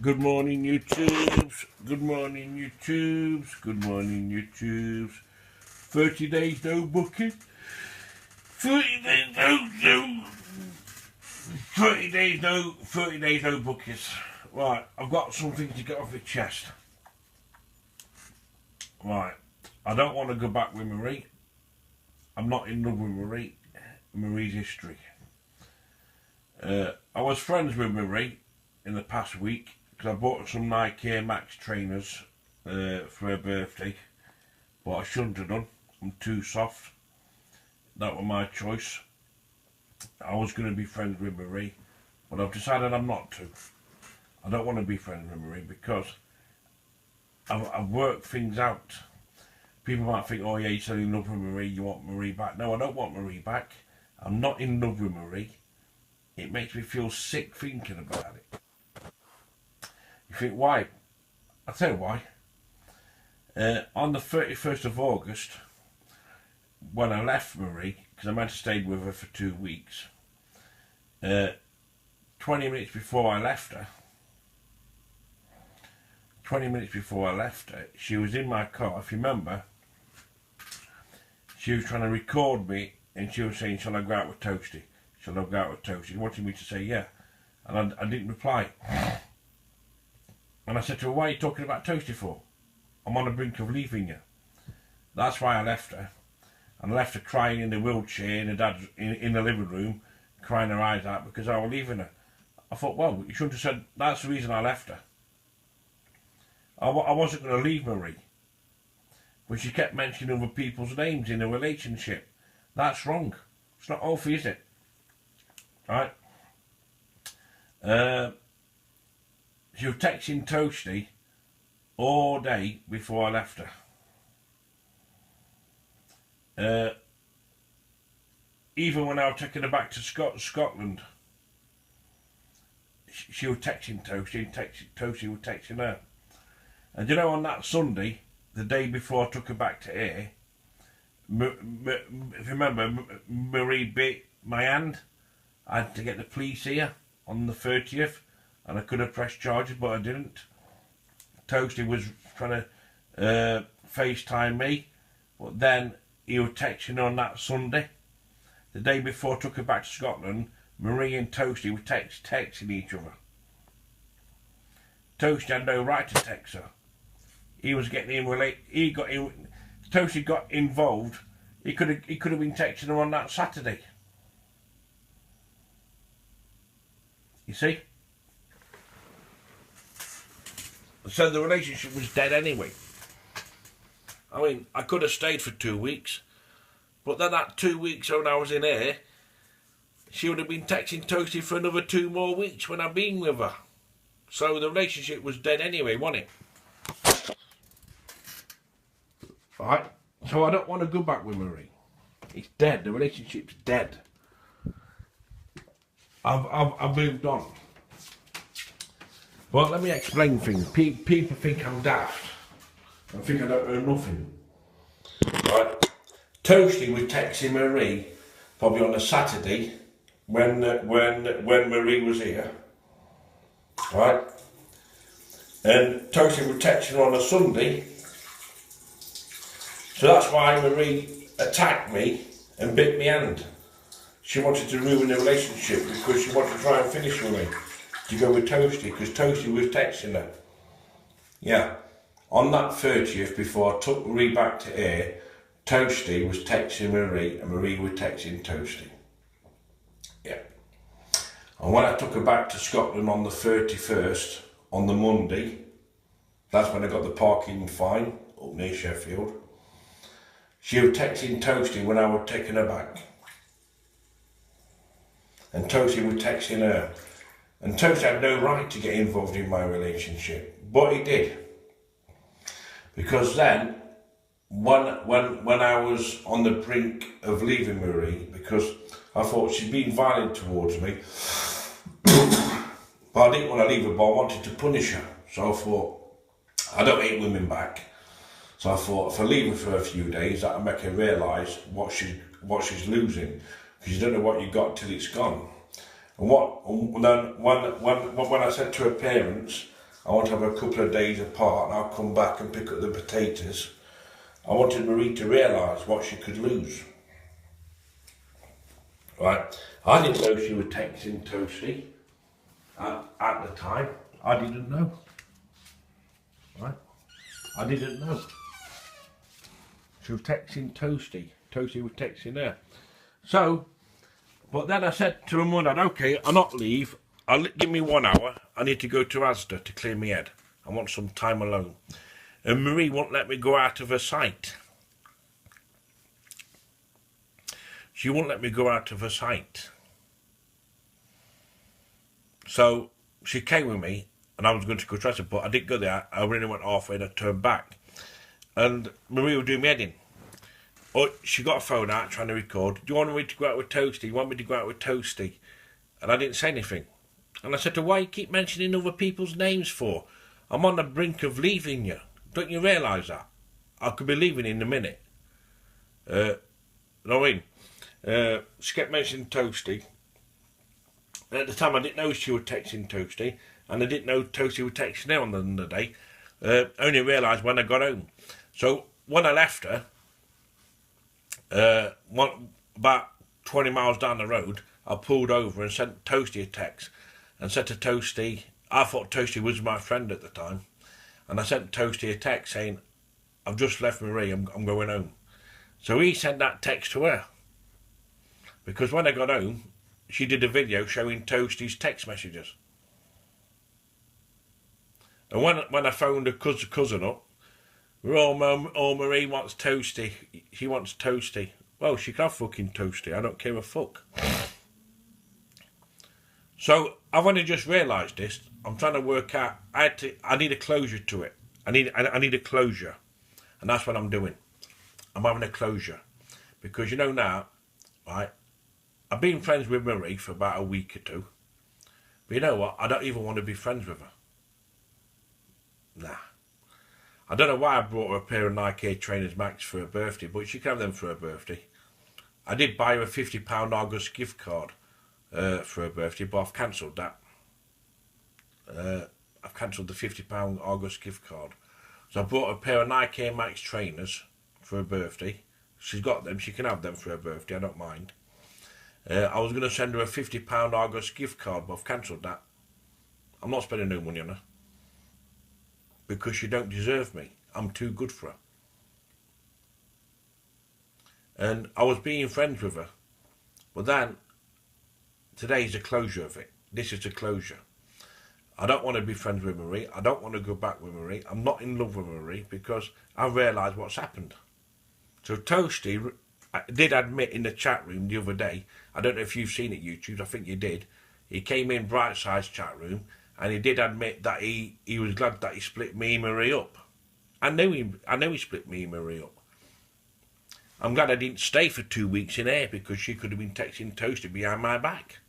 Good morning, YouTubes. Good morning, YouTubes. Good morning, YouTubes. 30 days no booking. 30 days no 30 days no bookings. Right, I've got something to get off my chest. Right, I don't want to go back with Marie. I'm not in love with Marie. Marie's history. I was friends with Marie in the past week because I bought some Nike Air Max trainers for her birthday, but I shouldn't have done. I'm too soft. That was my choice. I was going to be friends with Marie, but I've decided I'm not to. I don't want to be friends with Marie because I've worked things out. People might think, oh yeah, you're still in love with Marie, you want Marie back. No, I don't want Marie back. I'm not in love with Marie. It makes me feel sick thinking about it. You think, why? I'll tell you why. On the 31st of August, when I left Marie, because I meant to stay with her for 2 weeks, 20 minutes before I left her, she was in my car. If you remember, she was trying to record me and she was saying, shall I go out with Toasty? Shall I go out with Toasty? She wanted me to say yeah. And I didn't reply. And I said to her, why are you talking about Toasty for? I'm on the brink of leaving you. That's why I left her. And I left her crying in the wheelchair in her dad's, in the living room, crying her eyes out because I was leaving her. I thought, well, you shouldn't have said, that's the reason I left her. I wasn't going to leave Marie. But she kept mentioning other people's names in a relationship. That's wrong. It's not healthy, is it? Right? She was texting Toasty all day before I left her. Even when I was taking her back to Scotland, she was texting Toasty and Toasty was texting her. And you know, on that Sunday, the day before I took her back to here, if you remember, Marie bit my hand. I had to get the police here on the 30th, and I could have pressed charges, but I didn't. Toasty was trying to FaceTime me, but then he was texting on that Sunday. The day before I took her back to Scotland, Marie and Toasty were texting each other. Toasty had no right to text her. He was getting in Toasty got involved. He could have been texting her on that Saturday. You see? So the relationship was dead anyway. I mean, I could have stayed for 2 weeks, but then that 2 weeks when I was in here, she would have been texting Toasty for another 2 more weeks when I've been with her. So the relationship was dead anyway, wasn't it? Right? So I don't want to go back with Marie. It's dead. The relationship's dead. I've moved on. Well, let me explain things. People think I'm daft. I think I don't know nothing. Right? Toasty was texting Marie probably on a Saturday when Marie was here. Right? And Toasty was texting her on a Sunday. So that's why Marie attacked me and bit my hand. She wanted to ruin the relationship because she wanted to try and finish with me to go with Toasty, because Toasty was texting her. Yeah. On that 30th, before I took Marie back to air, Toasty was texting Marie and Marie was texting Toasty. Yeah. And when I took her back to Scotland on the 31st, on the Monday, that's when I got the parking fine up near Sheffield. She was texting Toasty when I was taking her back. And Toasty was texting her. And Toasty had no right to get involved in my relationship, but he did. Because then, when I was on the brink of leaving Marie, because I thought she'd been violent towards me, but I didn't want to leave her, but I wanted to punish her. So I thought, I don't hate women back. So I thought, if I leave her for a few days, that'll make her realise what she's losing, because you don't know what you got till it's gone. And when I said to her parents, I want to have a couple of days apart and I'll come back and pick up the potatoes. I wanted Marie to realise what she could lose. Right, I didn't know she was texting Toasty at the time. I didn't know. Right, I didn't know. She was texting Toasty. Toasty was texting her. So, but then I said to her mother, okay, I'll not leave. Give me 1 hour. I need to go to Asda to clear my head. I want some time alone. And Marie won't let me go out of her sight. She won't let me go out of her sight. So she came with me and I was going to go to Asda, but I didn't go there. I really went halfway and I turned back. And Marie was doing my head in. Oh, she got a phone out trying to record. Do you want me to go out with Toasty? Do you want me to go out with Toasty? And I didn't say anything. And I said to her, why you keep mentioning other people's names for? I'm on the brink of leaving you. Don't you realise that? I could be leaving in a minute. You know what I mean? She kept mentioning Toasty. And at the time I didn't know she was texting Toasty. And I didn't know Toasty was texting her on the day. Only realised when I got home. So when I left her, about 20 miles down the road, I pulled over and sent Toasty a text and said to Toasty, I thought Toasty was my friend at the time, and I sent Toasty a text saying, I've just left Marie, I'm going home. So he sent that text to her, because when I got home, she did a video showing Toasty's text messages. And when I phoned her cousin up, oh, Marie wants Toasty. She wants Toasty. Well, she can have fucking Toasty. I don't care a fuck. So I've only just realised this. I'm trying to work out. I need a closure to it. I need a closure, and that's what I'm doing. I'm having a closure, because you know now, right? I've been friends with Marie for about a week or two, but you know what? I don't even want to be friends with her. Nah. I don't know why I brought her a pair of Nike Trainers Max for her birthday, but she can have them for her birthday. I did buy her a £50 August gift card for her birthday, but I've cancelled that. I've cancelled the £50 August gift card. So I bought a pair of Nike Max Trainers for her birthday. She's got them, she can have them for her birthday, I don't mind. I was going to send her a £50 August gift card, but I've cancelled that. I'm not spending no money on her, because she don't deserve me. I'm too good for her. And I was being friends with her, but then today's the closure of it. This is the closure. I don't want to be friends with Marie. I don't want to go back with Marie. I'm not in love with Marie, because I realised what's happened. So Toasty did admit in the chat room the other day, I don't know if you've seen it, YouTube, I think you did. He came in Brightside's chat room and he did admit that he was glad that he split me and Marie up. I know he split me and Marie up. I'm glad I didn't stay for 2 weeks in here, because she could have been texting Toasty behind my back.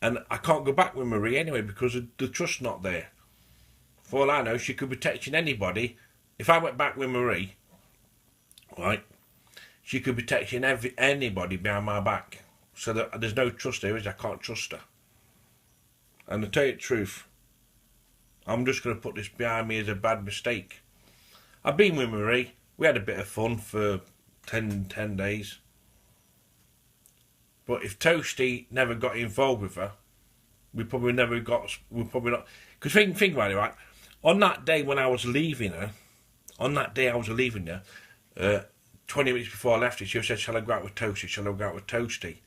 And I can't go back with Marie anyway, because the trust's not there. For all I know, she could be texting anybody. If I went back with Marie, right, she could be texting anybody behind my back. So that there's no trust there, is I can't trust her. And to tell you the truth, I'm just going to put this behind me as a bad mistake. I've been with Marie. We had a bit of fun for 10 days. But if Toasty never got involved with her, we probably not. Because think about it, right? On that day when I was leaving her, 20 minutes before I left her, she said, shall I go out with Toasty? Shall I go out with Toasty?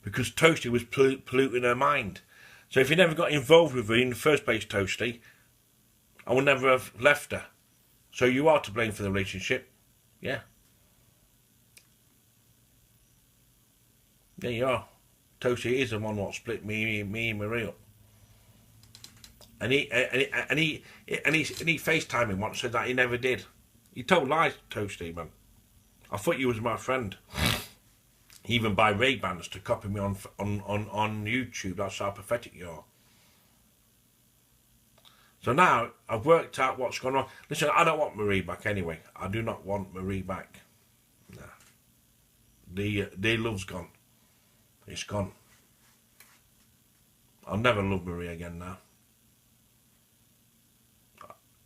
Because Toasty was polluting her mind. So if you never got involved with her in the first place, Toasty, I would never have left her. So you are to blame for the relationship. Yeah. Yeah, you are. Toasty is the one what split me and Marie up. And he FaceTimed me once, said that he never did. He told lies, Toasty, man. I thought you was my friend. He even buy Ray-Bans to copy me on YouTube. That's how pathetic you are. So now I've worked out what's going on. Listen, I don't want Marie back anyway. I do not want Marie back. No. The love's gone. It's gone. I'll never love Marie again now.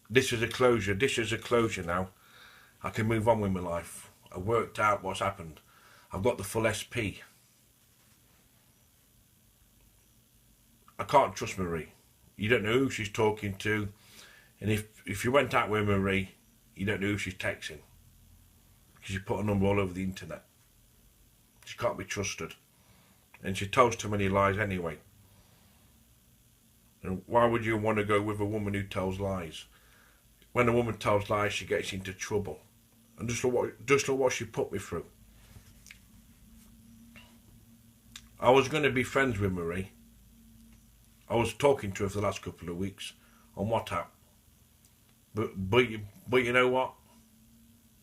this is a closure. This is a closure now. I can move on with my life. I worked out what's happened. I've got the full SP. I can't trust Marie. You don't know who she's talking to. And if you went out with Marie, you don't know who she's texting. Because she put a number all over the internet. She can't be trusted. And she tells too many lies anyway. And why would you want to go with a woman who tells lies? When a woman tells lies, she gets into trouble. And just look what she put me through. I was going to be friends with Marie. I was talking to her for the last couple of weeks on WhatsApp. But you know what?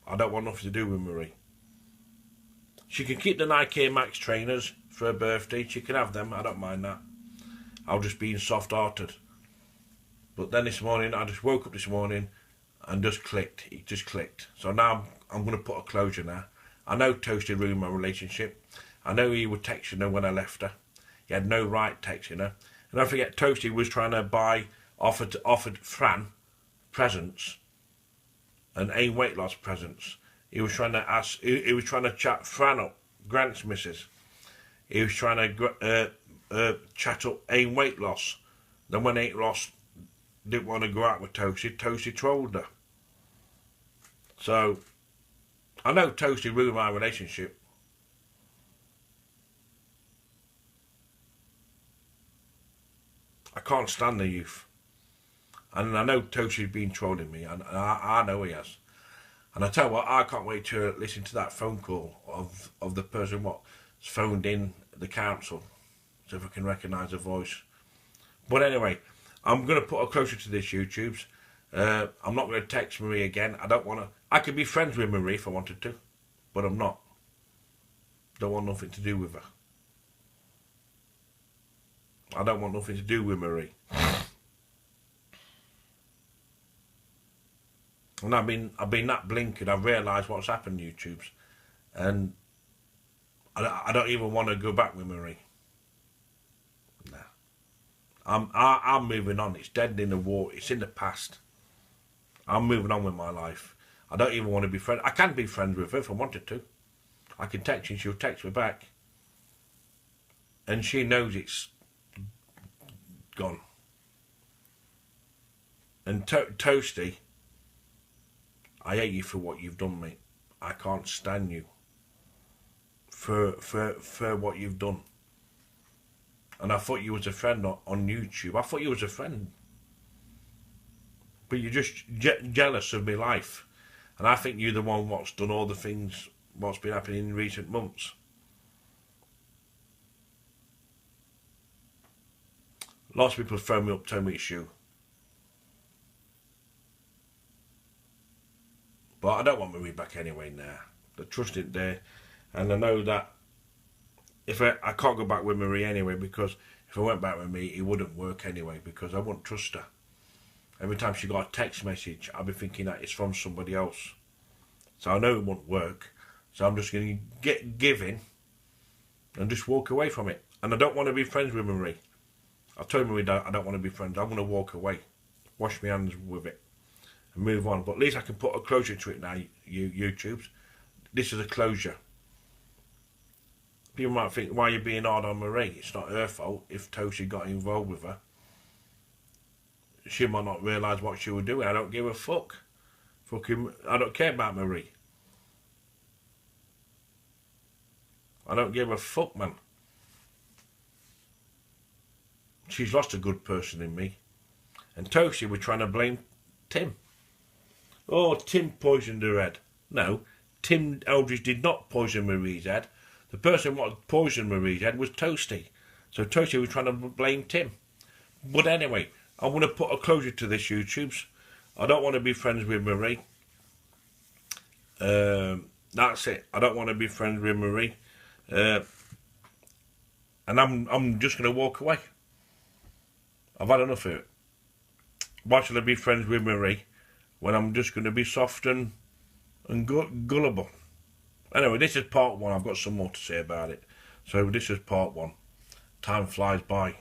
I don't want nothing to do with Marie. She can keep the Nike Max trainers for her birthday. She can have them. I don't mind that. I was just being soft-hearted. But then this morning, I just woke up this morning and just clicked. It just clicked. So now I'm going to put a closure now. I know Toasty ruined my relationship. I know he was texting her when I left her. He had no right texting her. And don't forget, Toasty was trying to offered Fran presents and AIM weight loss presents. He was trying to chat Fran up, Grant's missus. He was trying to chat up AIM weight loss. Then when AIM loss didn't want to go out with Toasty, Toasty trolled her. So I know Toasty ruined my relationship. I can't stand the youth. And I know Toasty's been trolling me, and I know he has. And I tell you what, I can't wait to listen to that phone call of the person what's phoned in the council, so if I can recognise the voice. But anyway, I'm going to put a closure to this, YouTubes. I'm not going to text Marie again. I don't want to. I could be friends with Marie if I wanted to, but I'm not. Don't want nothing to do with her. I don't want nothing to do with Marie. And I've been that blinkered. I've realised what's happened, YouTubes, and I don't even want to go back with Marie. Nah. I'm moving on. It's dead in the water. It's in the past. I'm moving on with my life. I don't even want to be friends. I can be friends with her if I wanted to. I can text her and she'll text me back. And she knows it's gone. And Toasty, I hate you for what you've done, mate. I can't stand you for what you've done. And I thought you was a friend on YouTube. I thought you was a friend. But you're just jealous of my life. And I think you're the one what's done all the things what's been happening in recent months. Lots of people phone me up, tell me it's you. But I don't want Marie back anyway now. The trust isn't there. And I know that if I can't go back with Marie anyway, because if I went back with me, it wouldn't work anyway, because I wouldn't trust her. Every time she got a text message, I'll be thinking that it's from somebody else. So I know it won't work. So I'm just going to give in and just walk away from it. And I don't want to be friends with Marie. I told Marie that I don't want to be friends. I'm going to walk away. Wash my hands with it. And move on. But at least I can put a closure to it now, YouTubes. This is a closure. People might think, why are you being hard on Marie? It's not her fault if Toasty got involved with her. She might not realise what she was doing. I don't give a fuck. I don't care about Marie. I don't give a fuck, man. She's lost a good person in me. And Toasty was trying to blame Tim. Oh, Tim poisoned her head. No, Tim Eldridge did not poison Marie's head. The person what poisoned Marie's head was Toasty. So Toasty was trying to blame Tim. But anyway, I want to put a closure to this, YouTubes. I don't want to be friends with Marie. That's it. I don't want to be friends with Marie. And I'm just going to walk away. I've had enough of it. Why should I be friends with Marie when I'm just going to be soft and gullible? Anyway, this is part one. I've got some more to say about it. So this is part one. Time flies by.